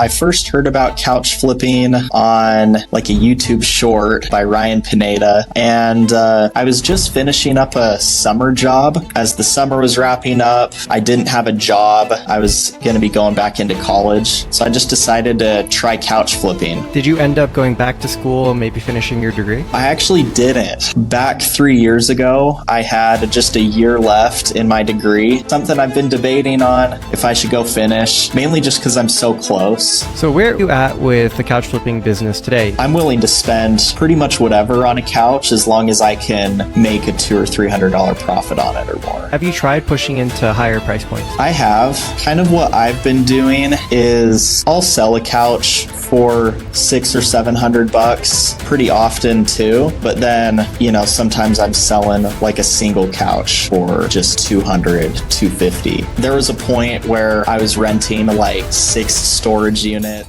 I first heard about couch flipping on like a YouTube short by Ryan Pineda, and I was just finishing up a summer job. As the summer was wrapping up, I didn't have a job. I was going to be going back into college, so I just decided to try couch flipping. Did you end up going back to school, maybe finishing your degree? I actually didn't. Back 3 years ago, I had just a year left in my degree. Something I've been debating on if I should go finish, mainly just because I'm so close. So where are you at with the couch flipping business today? I'm willing to spend pretty much whatever on a couch as long as I can make a $200 or $300 profit on it or more. Have you tried pushing into higher price points? I have. Kind of what I've been doing is I'll sell a couch for $600 or $700 pretty often too, but then sometimes I'm selling like a single couch for just $200, $250. There was a point where I was renting like 6 storage units.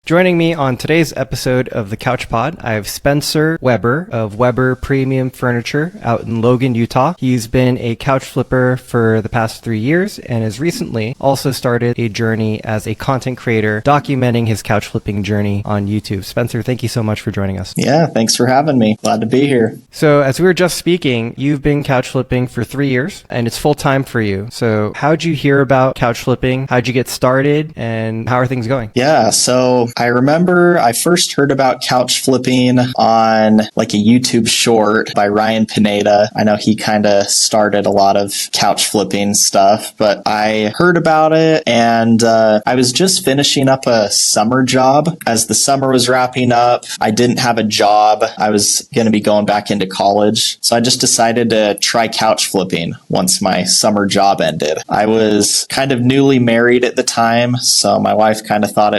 Joining me on today's episode of the CouchPod, I have Spencer Weber of Weber Premium Furniture out in Logan, Utah. He's been a couch flipper for the past 3 years and has recently also started a journey as a content creator documenting his couch flipping journey on YouTube. Spencer, thank you so much for joining us. Yeah, thanks for having me. Glad to be here. So as we were just speaking, you've been couch flipping for 3 years and it's full time for you. So how'd you hear about couch flipping? How'd you get started and how are things going? Yeah, so I remember I first heard about couch flipping on like a YouTube short by Ryan Pineda. I know he kind of started a lot of couch flipping stuff, but I heard about it and I was just finishing up a summer job. As the summer was wrapping up, I didn't have a job. I was going to be going back into college. So I just decided to try couch flipping once my summer job ended. I was kind of newly married at the time, so my wife kind of thought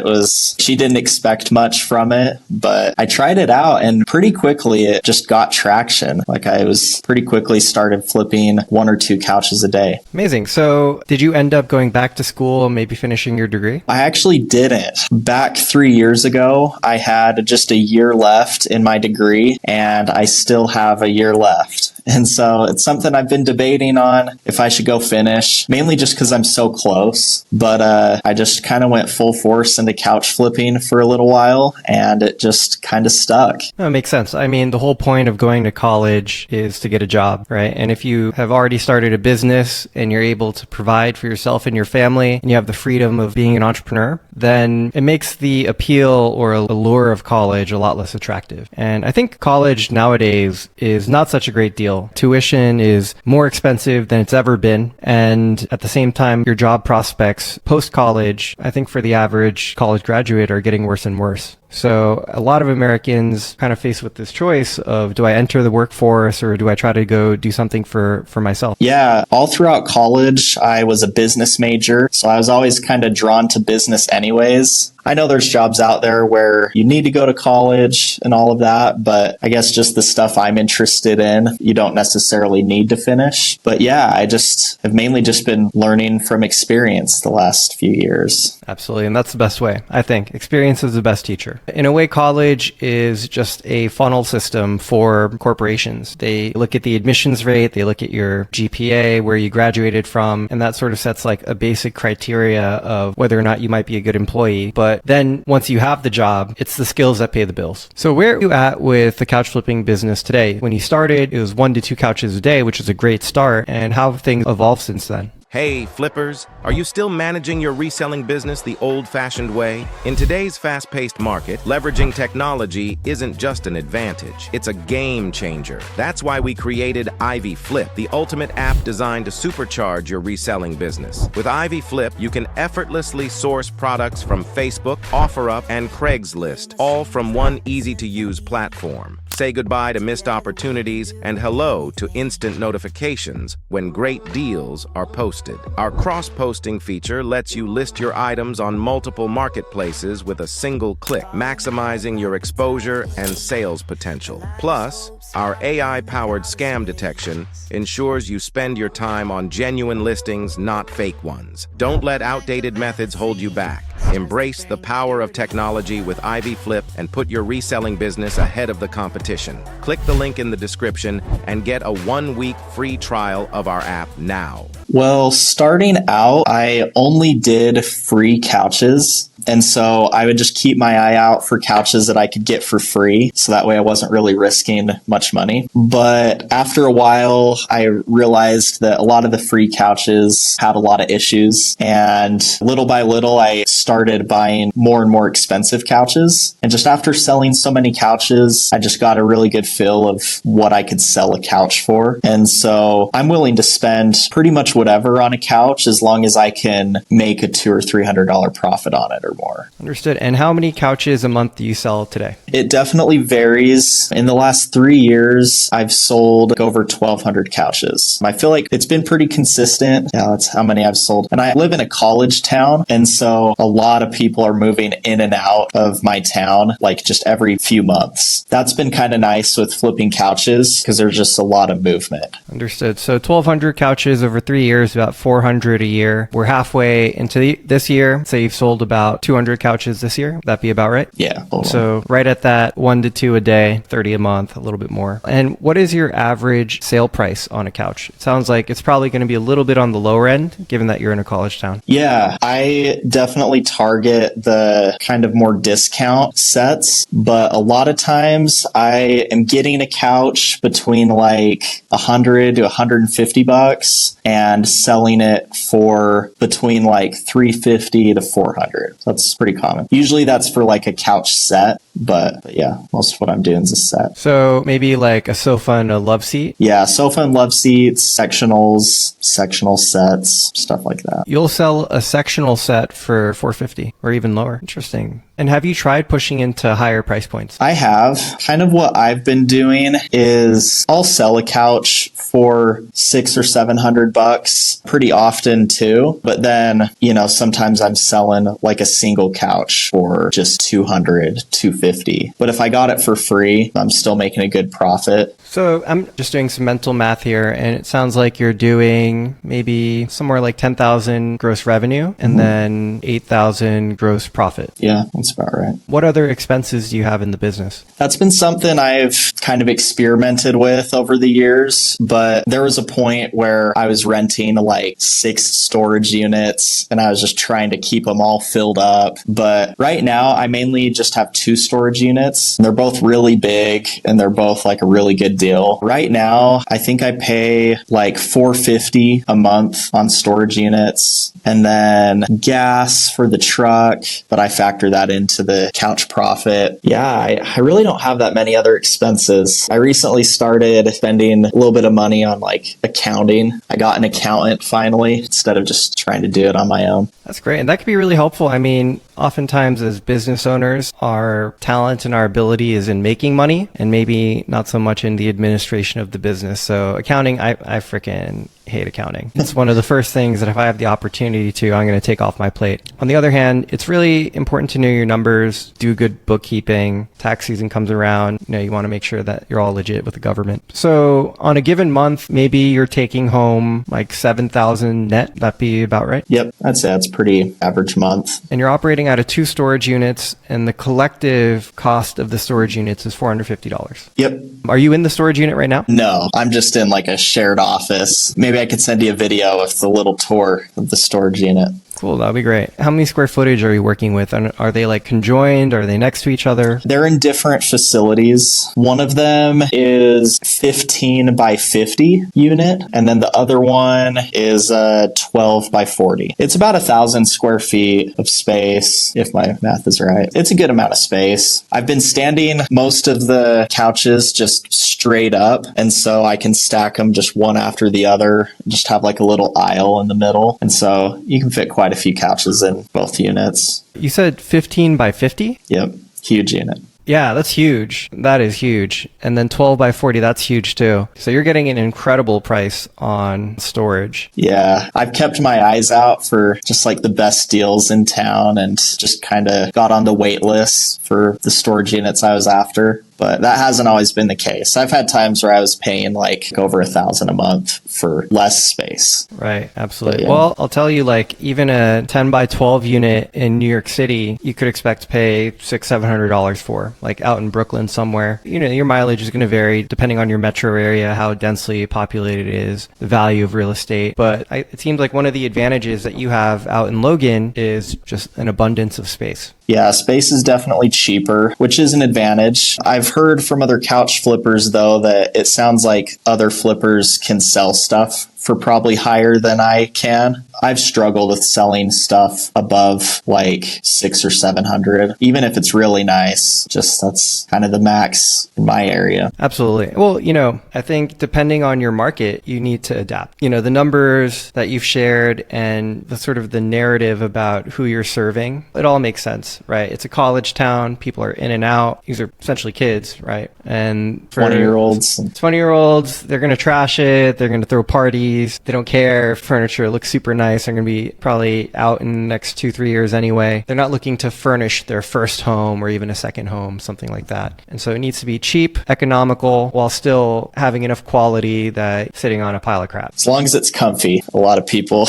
she didn't expect much from it, but I tried it out and pretty quickly it just got traction. Like I was pretty quickly started flipping 1 or 2 couches a day. Amazing. So did you end up going back to school and maybe finishing your degree? I actually didn't. Back 3 years ago, I had just a year left in my degree and I still have a year left. And so it's something I've been debating on if I should go finish, mainly just because I'm so close. But I just kind of went full force into couch flipping for a little while and it just kind of stuck. That makes sense. I mean, the whole point of going to college is to get a job, right? And if you have already started a business and you're able to provide for yourself and your family and you have the freedom of being an entrepreneur, then it makes the appeal or allure of college a lot less attractive. And I think college nowadays is not such a great deal. Tuition is more expensive than it's ever been. And at the same time, your job prospects post-college, I think for the average college graduate, are getting worse and worse. So a lot of Americans kind of faced with this choice of, do I enter the workforce or do I try to go do something for myself? Yeah, all throughout college, I was a business major. So I was always kind of drawn to business anyways. I know there's jobs out there where you need to go to college and all of that, but I guess just the stuff I'm interested in, you don't necessarily need to finish. But yeah, I just have mainly just been learning from experience the last few years. Absolutely. And that's the best way, I think. Experience is the best teacher. In a way, college is just a funnel system for corporations. They look at the admissions rate, they look at your GPA, where you graduated from, and that sort of sets like a basic criteria of whether or not you might be a good employee. But then once you have the job, it's the skills that pay the bills. So where are you at with the couch flipping business today? When you started, it was 1 to 2 couches a day, which is a great start. And how have things evolved since then? Hey, flippers, are you still managing your reselling business the old-fashioned way? In today's fast-paced market, leveraging technology isn't just an advantage, it's a game changer. That's why we created Ivy Flip, the ultimate app designed to supercharge your reselling business. With Ivy Flip, you can effortlessly source products from Facebook, OfferUp, and Craigslist, all from one easy-to-use platform. Say goodbye to missed opportunities and hello to instant notifications when great deals are posted. Our cross-posting feature lets you list your items on multiple marketplaces with a single click, maximizing your exposure and sales potential. Plus, our AI-powered scam detection ensures you spend your time on genuine listings, not fake ones. Don't let outdated methods hold you back. Embrace the power of technology with Ivy Flip and put your reselling business ahead of the competition. Click the link in the description and get a 1-week free trial of our app now. Well, starting out, I only did free couches. And so I would just keep my eye out for couches that I could get for free. So that way I wasn't really risking much money. But after a while, I realized that a lot of the free couches had a lot of issues. And little by little, I started buying more and more expensive couches. And just after selling so many couches, I just got a really good feel of what I could sell a couch for. And so I'm willing to spend pretty much whatever on a couch as long as I can make a $200 or $300 profit on it or more. Understood. And how many couches a month do you sell today? It definitely varies. In the last 3 years, I've sold over 1,200 couches. I feel like it's been pretty consistent. Yeah, that's how many I've sold. And I live in a college town. And so a lot of people are moving in and out of my town, like just every few months. That's been kind of nice with flipping couches because there's just a lot of movement. Understood. So 1,200 couches over 3 years, about 400 a year. We're halfway into this year. So you've sold about 200 couches this year. Would that be about right? Yeah. So right at that 1 to 2 a day, 30 a month, a little bit more. And what is your average sale price on a couch? It sounds like it's probably going to be a little bit on the lower end, given that you're in a college town. Yeah, I definitely target the kind of more discount sets, but a lot of times I am getting a couch between like 100 to 150 bucks and selling it for between like 350 to 400. So that's pretty common. Usually that's for like a couch set, but yeah, most of what I'm doing is a set. So maybe like a sofa and a love seat? Yeah, sofa and love seats, sectionals, sectional sets, stuff like that. You'll sell a sectional set for 450 or even lower. Interesting. And have you tried pushing into higher price points? I have. Kind of what I've been doing is I'll sell a couch for $600 or $700 pretty often too. But then, sometimes I'm selling like a single couch for just $200, $250. But if I got it for free, I'm still making a good profit. So I'm just doing some mental math here, and it sounds like you're doing maybe somewhere like 10,000 gross revenue and then 8,000 gross profit. Yeah, that's about right. What other expenses do you have in the business? That's been something I've kind of experimented with over the years, but there was a point where I was renting like 6 storage units and I was just trying to keep them all filled up. But right now I mainly just have 2 storage units. They're both really big and they're both like a really good deal. Right now, I think I pay like $450 a month on storage units and then gas for the truck, but I factor that into the couch profit. Yeah, I really don't have that many other expenses. I recently started spending a little bit of money on like accounting. I got an accountant finally instead of just trying to do it on my own. That's great. And that could be really helpful. I mean, oftentimes as business owners, our talent and our ability is in making money and maybe not so much in the administration of the business. So accounting, I freaking hate accounting. It's one of the first things that if I have the opportunity to, I'm going to take off my plate. On the other hand, it's really important to know your numbers, do good bookkeeping. Tax season comes around, you want to make sure that you're all legit with the government. So on a given month, maybe you're taking home like 7,000 net. That'd be about right? Yep, I'd say that's pretty average month. And you're operating out of 2 storage units and the collective cost of the storage units is $450. Yep. Are you in the storage unit right now? No, I'm just in like a shared office. Maybe I could send you a video of the little tour of the storage unit. Cool, that'd be great. How many square footage are you working with? And are they like conjoined? Are they next to each other? They're in different facilities. One of them is 15 by 50 unit, and then the other one is 12 by 40. It's about 1,000 square feet of space, if my math is right. It's a good amount of space. I've been standing most of the couches just straight up, and so I can stack them just one after the other, just have like a little aisle in the middle. And so you can fit quite a few couches in both units. You said 15 by 50? Yep, huge unit. Yeah, that's huge. That is huge. And then 12 by 40, that's huge too. So you're getting an incredible price on storage. Yeah, I've kept my eyes out for just like the best deals in town and just kind of got on the wait list for the storage units I was after. but that hasn't always been the case. I've had times where I was paying like over $1,000 a month for less space. Right. Absolutely. Yeah. Well, I'll tell you, like even a 10 by 12 unit in New York City, you could expect to pay $600-700 for, like out in Brooklyn somewhere. You know, your mileage is going to vary depending on your metro area, how densely populated it is, the value of real estate. But it seems like one of the advantages that you have out in Logan is just an abundance of space. Yeah, space is definitely cheaper, which is an advantage. I've heard from other couch flippers, though, that it sounds like other flippers can sell stuff for probably higher than I can. I've struggled with selling stuff above like 600 or 700, even if it's really nice. Just that's kind of the max in my area. Absolutely. Well, you know, I think depending on your market, you need to adapt. You know, the numbers that you've shared and the sort of the narrative about who you're serving, it all makes sense, right? It's a college town. People are in and out. These are essentially kids, right? And for 20-year-olds, they're going to trash it. They're going to throw parties. They don't care if furniture looks super nice. They're going to be probably out in the next 2-3 years anyway. They're not looking to furnish their first home or even a second home, something like that. And so it needs to be cheap, economical, while still having enough quality that sitting on a pile of crap. As long as it's comfy, a lot of people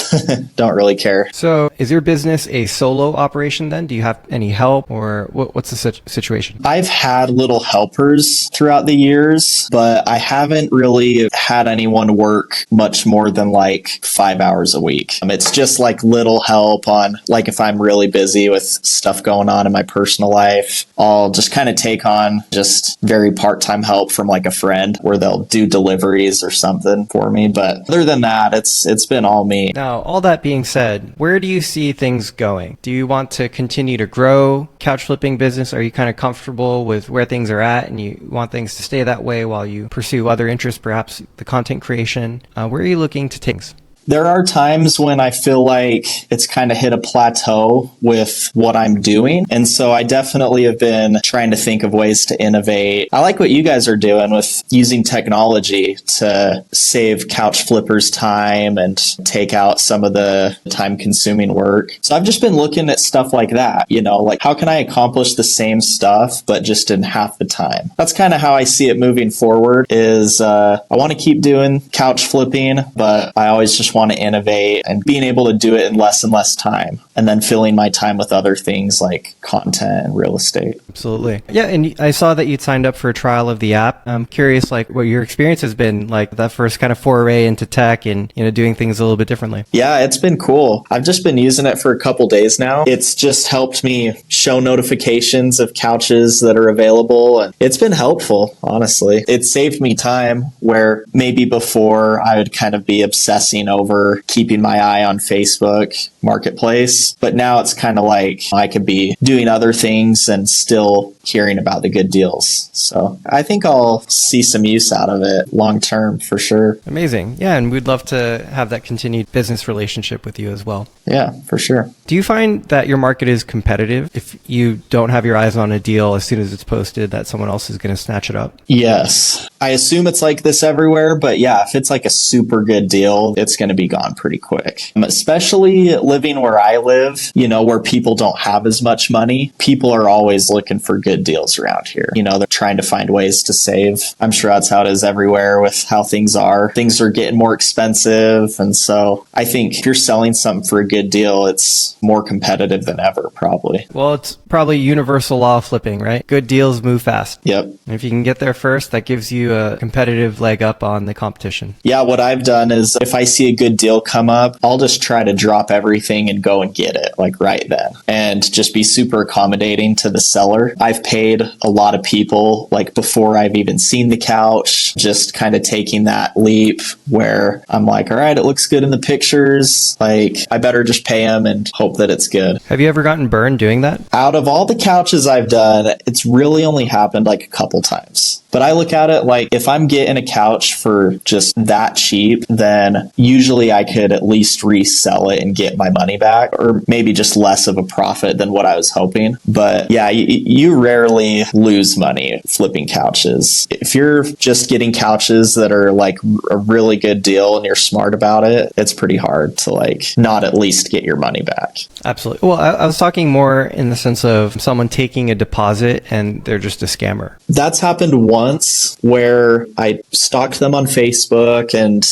don't really care. So is your business a solo operation then? Do you have any help, or what's the situation? I've had little helpers throughout the years, but I haven't really had anyone work much more than like 5 hours a week. It's just like little help on, like if I'm really busy with stuff going on in my personal life, I'll just kind of take on just very part-time help from like a friend where they'll do deliveries or something for me. But other than that, it's been all me. Now, all that being said, where do you see things going? Do you want to continue to grow couch flipping business? Are you kind of comfortable with where things are at and you want things to stay that way while you pursue other interests, perhaps the content creation? Where are you looking to take things? There are times when I feel like it's kind of hit a plateau with what I'm doing. And so I definitely have been trying to think of ways to innovate. I like what you guys are doing with using technology to save couch flippers time and take out some of the time consuming work. So I've just been looking at stuff like that, you know, like how can I accomplish the same stuff, but just in half the time? That's kind of how I see it moving forward is I want to keep doing couch flipping, but I always just want to innovate and being able to do it in less and less time, and then filling my time with other things like content and real estate. Absolutely. Yeah. And I saw that you'd signed up for a trial of the app. I'm curious, like what your experience has been like that first kind of foray into tech and, you know, doing things a little bit differently. Yeah, it's been cool. I've just been using it for a couple days now. It's just helped me show notifications of couches that are available. And it's been helpful, honestly. It saved me time where maybe before I would kind of be obsessing over keeping my eye on Facebook Marketplace. But now it's kind of like I could be doing other things and still hearing about the good deals. So I think I'll see some use out of it long term for sure. Amazing. Yeah. And we'd love to have that continued business relationship with you as well. Yeah, for sure. Do you find that your market is competitive? If you don't have your eyes on a deal as soon as it's posted, that someone else is going to snatch it up? Yes. I assume it's like this everywhere, but yeah, if it's like a super good deal, it's going to be gone pretty quick. Especially living where I live, you know, where people don't have as much money. People are always looking for good deals around here. You know, they're trying to find ways to save. I'm sure that's how it is everywhere with how things are. Things are getting more expensive. And so I think if you're selling something for a good deal, it's more competitive than ever, probably. Well, it's probably universal law of flipping, right? Good deals move fast. Yep. And if you can get there first, that gives you a competitive leg up on the competition. Yeah, what I've done is if I see a good deal come up, I'll just try to drop everything and go and get it like right then and just be super accommodating to the seller. I've paid a lot of people like before I've even seen the couch, just kind of taking that leap where I'm like, all right, it looks good in the pictures. Like I better just pay them and hope that it's good. Have you ever gotten burned doing that? Out of all the couches I've done, it's really only happened like a couple times. But I look at it like if I'm getting a couch for just that cheap, then usually I could at least resell it and get my money back, or maybe just less of a profit than what I was hoping. But yeah, you rarely lose money flipping couches. If you're just getting couches that are like a really good deal and you're smart about it, it's pretty hard to like not at least get your money back. Absolutely. Well, I was talking more in the sense of someone taking a deposit and they're just a scammer. That's happened once where I stalked them on Facebook and,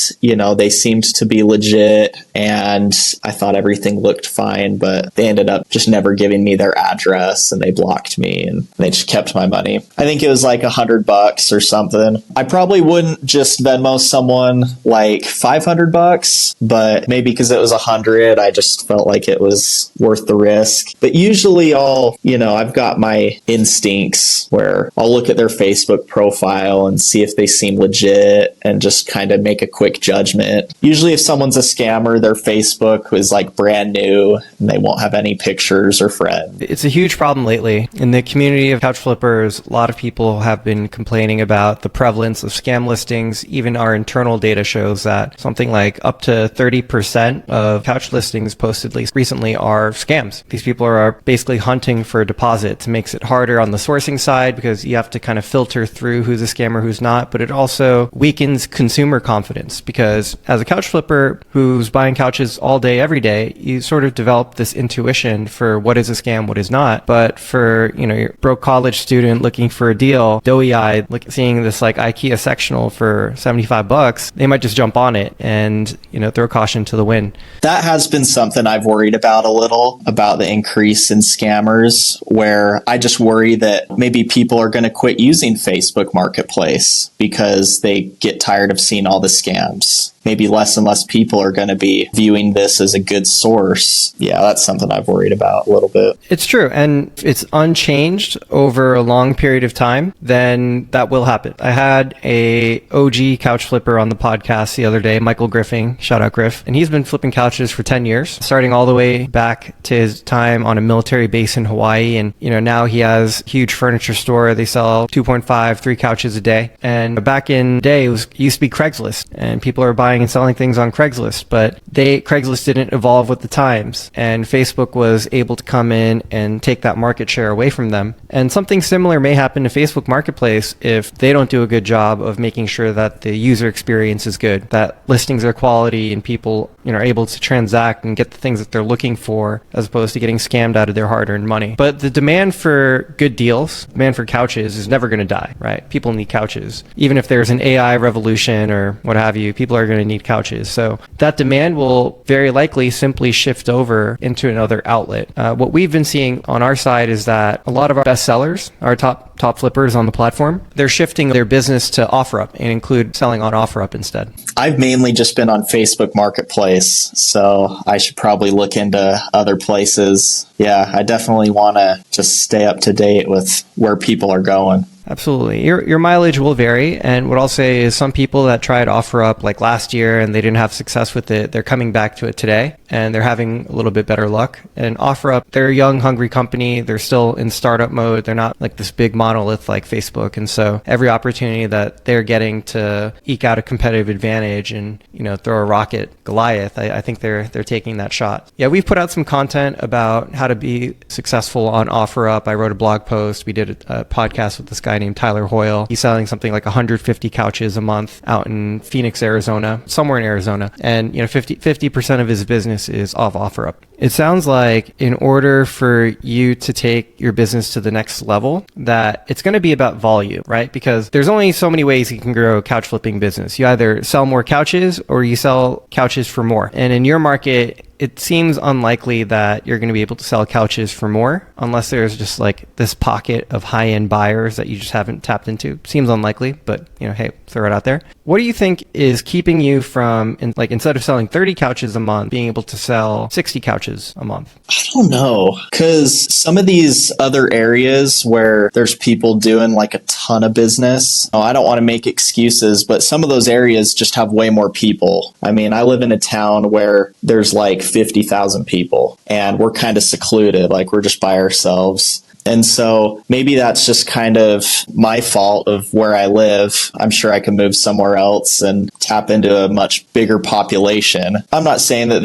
they seemed to be legit and I thought everything looked fine, but they ended up just never giving me their address and they blocked me and they just kept my money. I think it was like $100 or something. I probably wouldn't just Venmo someone like $500, but maybe because it was 100, I just felt like it was worth the risk. But usually I've got my instincts where I'll look at their Facebook profile and see if they seem legit and just kind of make a quick judgment. Usually if someone's a scammer, their Facebook is like brand new and they won't have any pictures or friends. It's a huge problem lately. In the community of couch flippers, a lot of people have been complaining about the prevalence of scam listings. Even our internal data shows that something like up to 30% of couch listings posted recently are scams. These people are basically hunting for deposits. It makes it harder on the sourcing side because you have to kind of filter through who's a scammer, who's not, but it also weakens consumer confidence because as a couch flipper who's buying couches all day, every day, you sort of develop this intuition for what is a scam, what is not. But for, your broke college student looking for a deal, doughy-eyed, seeing this like IKEA sectional for $75, they might just jump on it and, throw caution to the wind. That has been something I've worried about a little, about the increase in scammers, where I just worry that maybe people are going to quit using Facebook Marketplace because they get tired of seeing all the scams. Maybe less and less people are going to be viewing this as a good source. Yeah, that's something I've worried about a little bit. It's true. And if it's unchanged over a long period of time, then that will happen. I had a OG couch flipper on the podcast the other day, Michael Griffing, shout out Griff. And he's been flipping couches for 10 years, starting all the way back to his time on a military base in Hawaii. And, now he has a huge furniture store. They sell 2.5, 3 couches a day. And back in the day, it used to be Craigslist and people are buying and selling things on Craigslist, but Craigslist didn't evolve with the times, and Facebook was able to come in and take that market share away from them. And something similar may happen to Facebook Marketplace if they don't do a good job of making sure that the user experience is good, that listings are quality and people are able to transact and get the things that they're looking for as opposed to getting scammed out of their hard-earned money. But the demand for good deals, demand for couches is never going to die, right? People need couches. Even if there's an AI revolution or what have you, people are going to need couches. So that demand will very likely simply shift over into another outlet. What we've been seeing on our side is that a lot of our best sellers, our top flippers on the platform, they're shifting their business to OfferUp and include selling on OfferUp instead. I've mainly just been on Facebook Marketplace, so I should probably look into other places. Yeah, I definitely want to just stay up to date with where people are going. Absolutely. Your mileage will vary. And what I'll say is some people that tried OfferUp like last year and they didn't have success with it, they're coming back to it today and they're having a little bit better luck. And OfferUp, they're a young, hungry company. They're still in startup mode. They're not like this big monolith like Facebook. And so every opportunity that they're getting to eke out a competitive advantage and, throw a rock at Goliath, I think they're taking that shot. Yeah, we've put out some content about how to be successful on OfferUp. I wrote a blog post. We did a podcast with this guy named Tyler Hoyle. He's selling something like 150 couches a month out in Phoenix, Arizona, somewhere in Arizona. And 50% of his business is off OfferUp. It sounds like in order for you to take your business to the next level, that it's going to be about volume, right? Because there's only so many ways you can grow a couch flipping business. You either sell more couches or you sell couches for more. And in your market, it seems unlikely that you're going to be able to sell couches for more unless there's just like this pocket of high-end buyers that you just haven't tapped into. Seems unlikely, but hey, throw it out there. What do you think is keeping you from, instead of selling 30 couches a month, being able to sell 60 couches a month? I don't know, because some of these other areas where there's people doing like a ton of business, I don't want to make excuses, but some of those areas just have way more people. I mean, I live in a town where there's like 50,000 people and we're kind of secluded, like we're just by ourselves. And so maybe that's just kind of my fault of where I live. I'm sure I can move somewhere else and tap into a much bigger population. I'm not saying that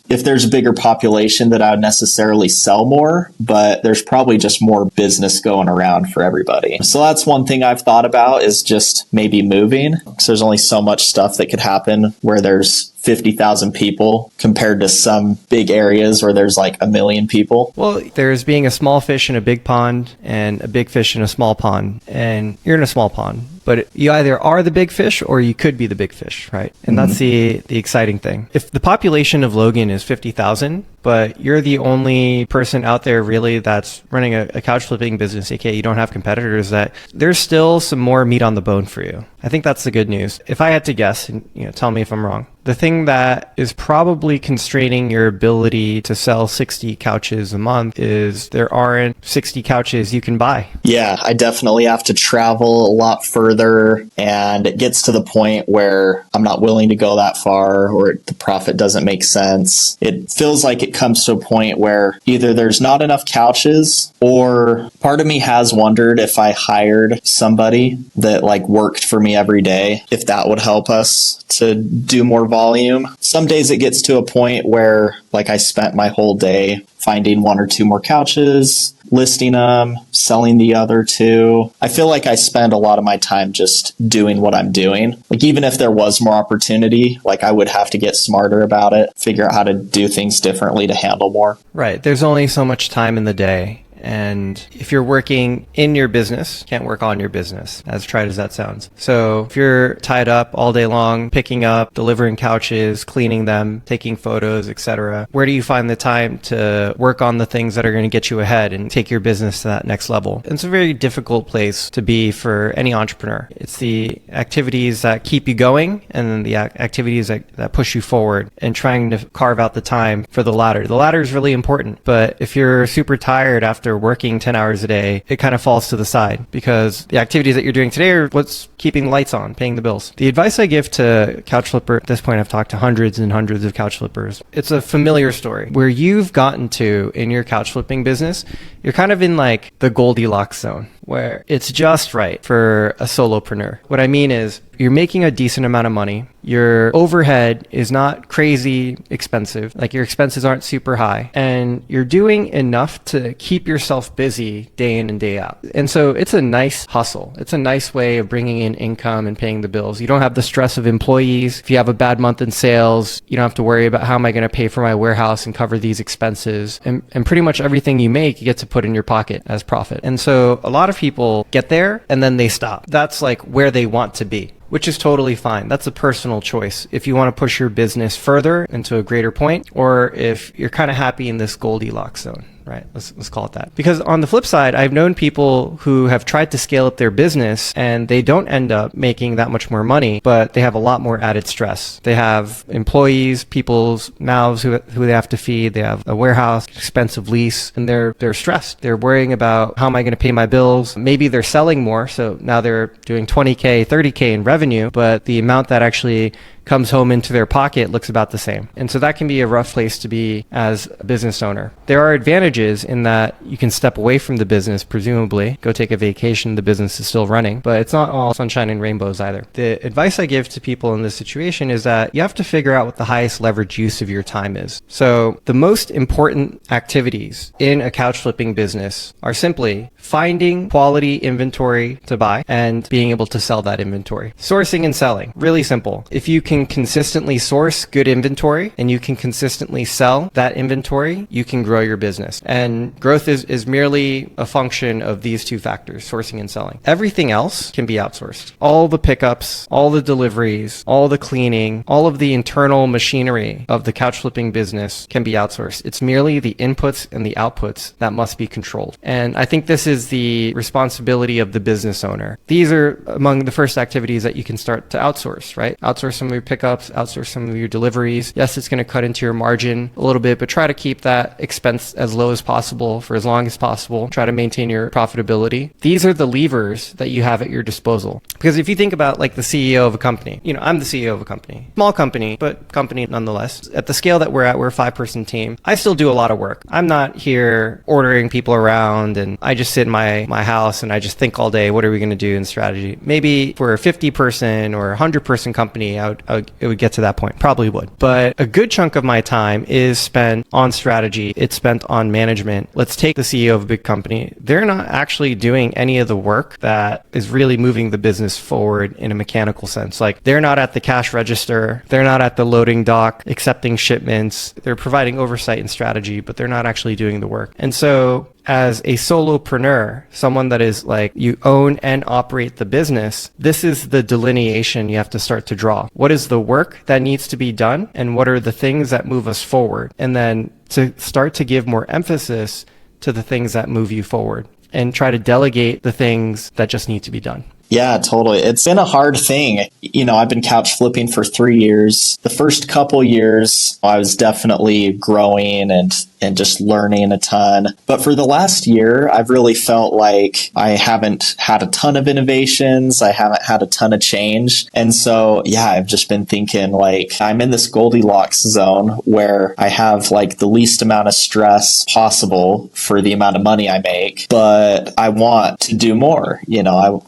if there's a bigger population that I would necessarily sell more, but there's probably just more business going around for everybody. So that's one thing I've thought about, is just maybe moving, because there's only so much stuff that could happen where there's 50,000 people compared to some big areas where there's like 1 million people. Well, there's being a small fish in a big pond and a big fish in a small pond, and you're in a small pond. But you either are the big fish or you could be the big fish, right? And that's the exciting thing. If the population of Logan is 50,000, but you're the only person out there really that's running a couch flipping business, aka you don't have competitors, that there's still some more meat on the bone for you. I think that's the good news. If I had to guess, and tell me if I'm wrong, the thing that is probably constraining your ability to sell 60 couches a month is there aren't 60 couches you can buy. Yeah, I definitely have to travel a lot further, and it gets to the point where I'm not willing to go that far, or the profit doesn't make sense. It feels like it comes to a point where either there's not enough couches, or part of me has wondered if I hired somebody that like worked for me every day, if that would help us to do more volume. Some days it gets to a point where like I spent my whole day finding 1 or 2 more couches, listing them, selling the other 2. I feel like I spend a lot of my time just doing what I'm doing. Like even if there was more opportunity, like I would have to get smarter about it, figure out how to do things differently to handle more. Right. There's only so much time in the day. And if you're working in your business, can't work on your business, as trite as that sounds. So if you're tied up all day long, picking up, delivering couches, cleaning them, taking photos, etc., where do you find the time to work on the things that are going to get you ahead and take your business to that next level? It's a very difficult place to be for any entrepreneur. It's the activities that keep you going, and then the activities that push you forward, and trying to carve out the time for the latter. The latter is really important, but if you're super tired after working 10 hours a day, it kind of falls to the side, because the activities that you're doing today are what's keeping the lights on, paying the bills. The advice I give to couch flipper, at this point I've talked to hundreds and hundreds of couch flippers. It's a familiar story where you've gotten to in your couch flipping business. You're kind of in like the Goldilocks zone, where it's just right for a solopreneur. What I mean is you're making a decent amount of money. Your overhead is not crazy expensive. Like your expenses aren't super high, and you're doing enough to keep yourself busy day in and day out. And so it's a nice hustle. It's a nice way of bringing in income and paying the bills. You don't have the stress of employees. If you have a bad month in sales, you don't have to worry about how am I going to pay for my warehouse and cover these expenses. And pretty much everything you make, you get to put in your pocket as profit. And so a lot of people get there and then they stop. That's like where they want to be, which is totally fine. That's a personal choice. If you want to push your business further into a greater point, or if you're kind of happy in this Goldilocks zone, right? Let's call it that. Because on the flip side, I've known people who have tried to scale up their business and they don't end up making that much more money, but they have a lot more added stress. They have employees, people's mouths who they have to feed. They have a warehouse, expensive lease, and they're stressed. They're worrying about how am I going to pay my bills? Maybe they're selling more, so now they're doing 20K, 30K in revenue, but the amount that actually comes home into their pocket looks about the same. And so that can be a rough place to be as a business owner. There are advantages in that you can step away from the business, presumably, go take a vacation, the business is still running, but it's not all sunshine and rainbows either. The advice I give to people in this situation is that you have to figure out what the highest leverage use of your time is. So the most important activities in a couch flipping business are simply finding quality inventory to buy and being able to sell that inventory. Sourcing and selling, really simple. If you can consistently source good inventory and you can consistently sell that inventory, you can grow your business. And growth is merely a function of these two factors, sourcing and selling. Everything else can be outsourced. All the pickups, all the deliveries, all the cleaning, all of the internal machinery of the couch flipping business can be outsourced. It's merely the inputs and the outputs that must be controlled. And I think this is the responsibility of the business owner. These are among the first activities that you can start to outsource, right? Outsource some of your pickups, outsource some of your deliveries. Yes, it's going to cut into your margin a little bit, but try to keep that expense as low as possible for as long as possible. Try to maintain your profitability. These are the levers that you have at your disposal. Because if you think about like the CEO of a company, I'm the CEO of a company, small company, but company nonetheless. At the scale that we're at, we're a 5-person team. I still do a lot of work. I'm not here ordering people around and I just sit in my house and I just think all day, what are we going to do in strategy? Maybe for a 50-person or 100-person company, it would get to that point. Probably would. But a good chunk of my time is spent on strategy. It's spent on management. Let's take the CEO of a big company. They're not actually doing any of the work that is really moving the business forward in a mechanical sense. Like they're not at the cash register. They're not at the loading dock accepting shipments. They're providing oversight and strategy, but they're not actually doing the work. And so as a solopreneur, someone that is like you own and operate the business, this is the delineation you have to start to draw. What is the work that needs to be done? And what are the things that move us forward? And then to start to give more emphasis to the things that move you forward and try to delegate the things that just need to be done. Yeah, totally. It's been a hard thing. I've been couch flipping for 3 years. The first couple years, I was definitely growing and just learning a ton. But for the last year, I've really felt like I haven't had a ton of innovations. I haven't had a ton of change. And so, yeah, I've just been thinking like I'm in this Goldilocks zone where I have like the least amount of stress possible for the amount of money I make, but I want to do more.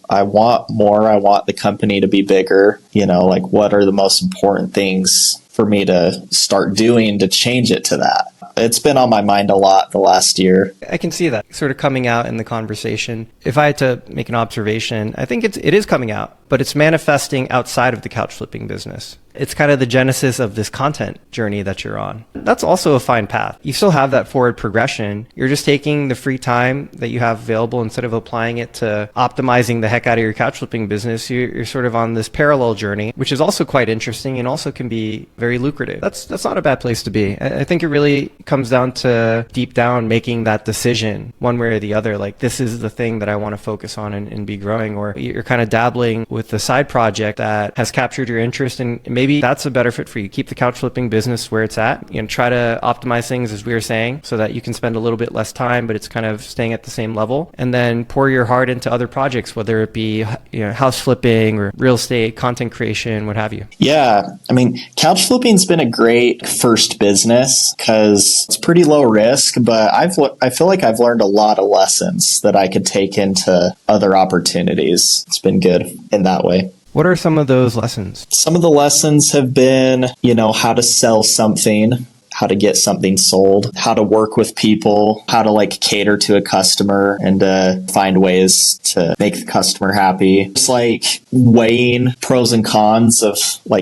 I want more. I want the company to be bigger. Like what are the most important things for me to start doing to change it to that? It's been on my mind a lot the last year. I can see that sort of coming out in the conversation. If I had to make an observation, I think it is coming out, but it's manifesting outside of the couch flipping business. It's kind of the genesis of this content journey that you're on. That's also a fine path. You still have that forward progression. You're just taking the free time that you have available instead of applying it to optimizing the heck out of your couch flipping business. You're sort of on this parallel journey, which is also quite interesting and also can be very lucrative. That's not a bad place to be. I think it really comes down to deep down making that decision one way or the other. Like this is the thing that I want to focus on and be growing, or you're kind of dabbling with the side project that has captured your interest and maybe that's a better fit for you. Keep the couch flipping business where it's at. Try to optimize things as we were saying so that you can spend a little bit less time, but it's kind of staying at the same level. And then pour your heart into other projects, whether it be house flipping or real estate, content creation, what have you. Yeah. Couch flipping's been a great first business because it's pretty low risk, but I feel like I've learned a lot of lessons that I could take into other opportunities. It's been good in that way. What are some of those lessons? Some of the lessons have been, how to sell something, how to get something sold, how to work with people, how to cater to a customer and find ways to make the customer happy. It's weighing pros and cons of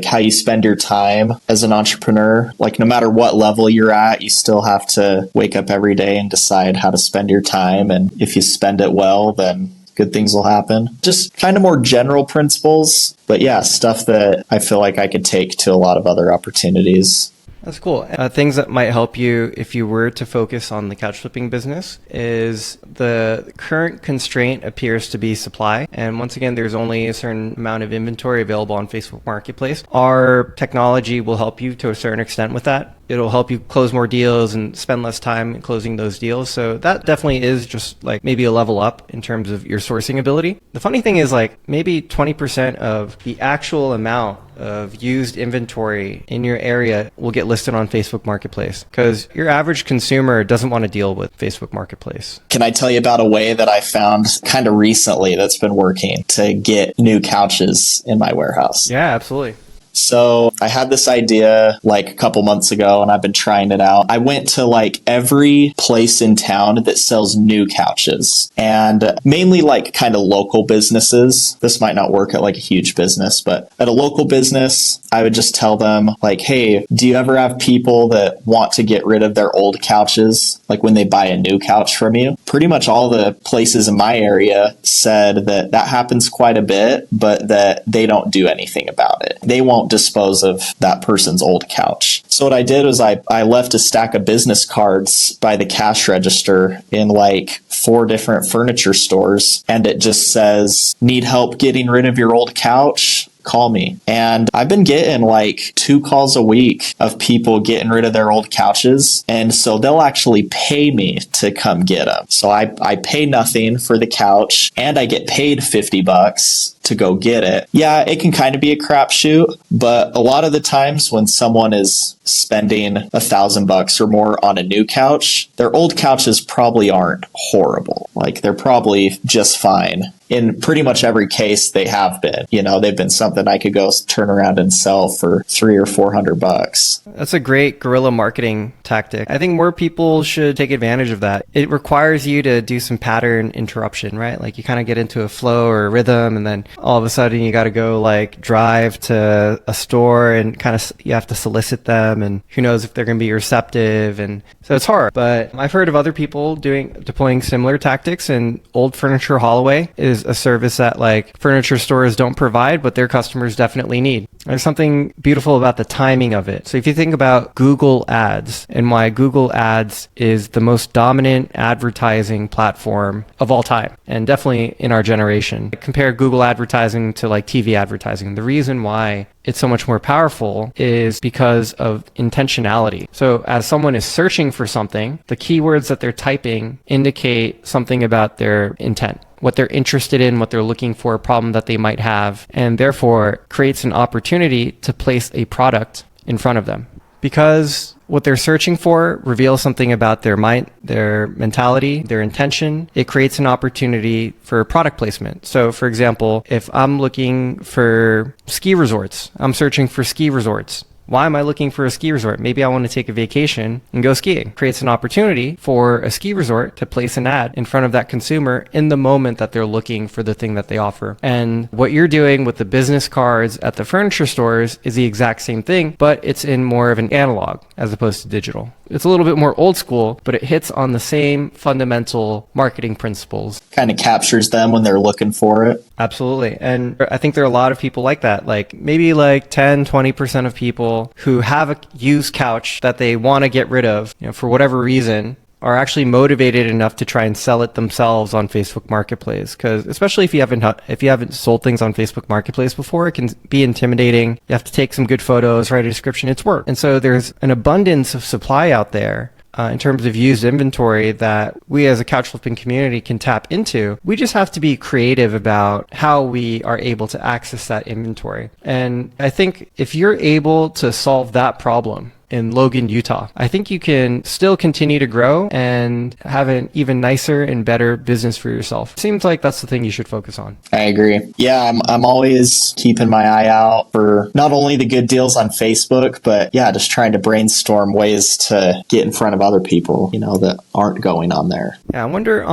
how you spend your time as an entrepreneur. No matter what level you're at, you still have to wake up every day and decide how to spend your time. And if you spend it well, then good things will happen. Just kind of more general principles, but yeah, stuff that I feel like I could take to a lot of other opportunities. That's cool. Things that might help you if you were to focus on the couch flipping business is the current constraint appears to be supply. And once again, there's only a certain amount of inventory available on Facebook Marketplace. Our technology will help you to a certain extent with that. It'll help you close more deals and spend less time closing those deals. So that definitely is just maybe a level up in terms of your sourcing ability. The funny thing is maybe 20% of the actual amount of used inventory in your area will get listed on Facebook Marketplace because your average consumer doesn't want to deal with Facebook Marketplace. Can I tell you about a way that I found kind of recently that's been working to get new couches in my warehouse? Yeah, absolutely. So I had this idea a couple months ago and I've been trying it out. I went to every place in town that sells new couches and mainly kind of local businesses. This might not work at a huge business, but at a local business, I would just tell them hey, do you ever have people that want to get rid of their old couches? When they buy a new couch from you, pretty much all the places in my area said that that happens quite a bit, but that they don't do anything about it. They won't dispose of that person's old couch. So what I did was I left a stack of business cards by the cash register in like 4 different furniture stores, and it just says, need help getting rid of your old couch? Call me. And I've been getting like 2 calls a week of people getting rid of their old couches. And so they'll actually pay me to come get them. So I pay nothing for the couch and I get paid $50 to go get it. Yeah, it can kind of be a crapshoot, but a lot of the times when someone is spending $1,000 or more on a new couch, their old couches probably aren't horrible. Like they're probably just fine. In pretty much every case, they have been. You know, they've been something I could go turn around and sell for $300 or $400. That's a great guerrilla marketing tactic. I think more people should take advantage of that. It requires you to do some pattern interruption, right? Like you kind of get into a flow or a rhythm, and then all of a sudden you got to go like drive to a store and kind of you have to solicit them, and who knows if they're going to be receptive. And so it's hard. But I've heard of other people deploying similar tactics, and Old Furniture Haulaway is a service that like furniture stores don't provide, but their customers definitely need. There's something beautiful about the timing of it. So if you think about Google Ads and why Google Ads is the most dominant advertising platform of all time, and definitely in our generation, compare Google advertising to like TV advertising. The reason why it's so much more powerful is because of intentionality. So as someone is searching for something, the keywords that they're typing indicate something about their intent, what they're interested in, what they're looking for, a problem that they might have, and therefore creates an opportunity to place a product in front of them. Because what they're searching for reveals something about their mind, their mentality, their intention. It creates an opportunity for product placement. So for example, if I'm looking for ski resorts, I'm searching for ski resorts. Why am I looking for a ski resort? Maybe I want to take a vacation and go skiing. Creates an opportunity for a ski resort to place an ad in front of that consumer in the moment that they're looking for the thing that they offer. And what you're doing with the business cards at the furniture stores is the exact same thing, but it's in more of an analog as opposed to digital. It's a little bit more old school, but it hits on the same fundamental marketing principles. Kind of captures them when they're looking for it. Absolutely. And I think there are a lot of people like that, like maybe like 10, 20% of people who have a used couch that they want to get rid of, for whatever reason, are actually motivated enough to try and sell it themselves on Facebook Marketplace. Because especially if you haven't sold things on Facebook Marketplace before, it can be intimidating. You have to take some good photos, write a description. It's work. And so there's an abundance of supply out there in terms of used inventory that we as a couch flipping community can tap into. We just have to be creative about how we are able to access that inventory. And I think if you're able to solve that problem in Logan, Utah, I think you can still continue to grow and have an even nicer and better business for yourself. Seems like that's the thing you should focus on. I agree. Yeah, I'm always keeping my eye out for not only the good deals on Facebook, but yeah, just trying to brainstorm ways to get in front of other people, that aren't going on there. Yeah, I wonder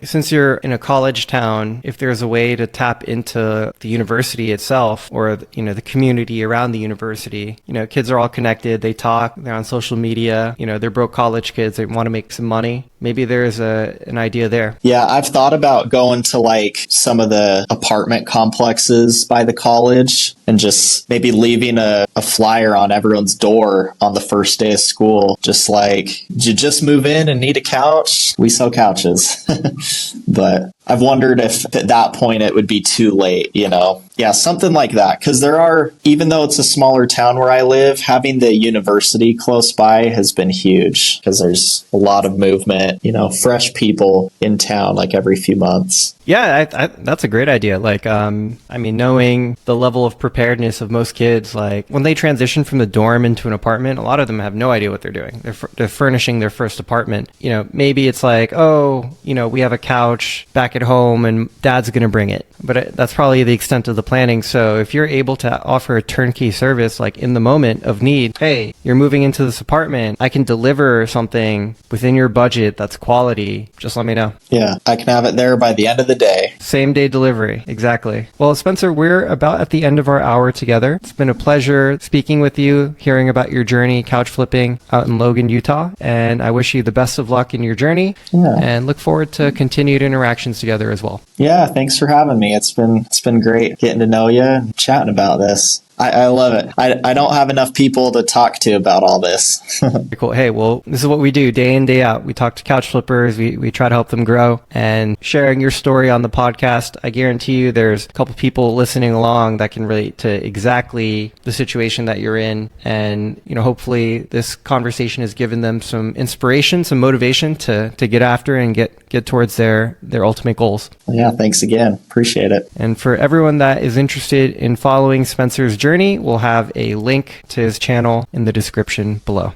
since you're in a college town, if there's a way to tap into the university itself or, the community around the university. Kids are all connected. They talk. They're on social media. They're broke college kids. They want to make some money. Maybe there's an idea there. Yeah, I've thought about going to like some of the apartment complexes by the college and just maybe leaving a flyer on everyone's door on the first day of school. Just like, did you just move in and need a couch? We sell couches. But I've wondered if at that point it would be too late, Yeah, something like that. Because even though it's a smaller town where I live, having the university close by has been huge because there's a lot of movement, fresh people in town like every few months. Yeah, that's a great idea. Knowing the level of preparedness of most kids, like when they transition from the dorm into an apartment, a lot of them have no idea what they're doing. They're furnishing their first apartment. Maybe it's like, we have a couch back at home and dad's going to bring it. But that's probably the extent of the planning. So if you're able to offer a turnkey service, like in the moment of need, hey, you're moving into this apartment, I can deliver something within your budget that's quality. Just let me know. Yeah, I can have it there by the end of the day. Same day delivery. Exactly. Well, Spencer, we're about at the end of our hour together. It's been a pleasure speaking with you, hearing about your journey couch flipping out in Logan, Utah. And I wish you the best of luck in your journey and look forward to continued interactions together as well. Yeah, thanks for having me. It's been great getting to know you and chatting about this. I love it. I don't have enough people to talk to about all this. Cool. Hey, well, this is what we do day in, day out. We talk to couch flippers. We try to help them grow, and sharing your story on the podcast, I guarantee you there's a couple people listening along that can relate to exactly the situation that you're in. And, hopefully this conversation has given them some inspiration, some motivation to get after and get towards their ultimate goals. Yeah, thanks again. Appreciate it. And for everyone that is interested in following Spencer's journey, we'll have a link to his channel in the description below.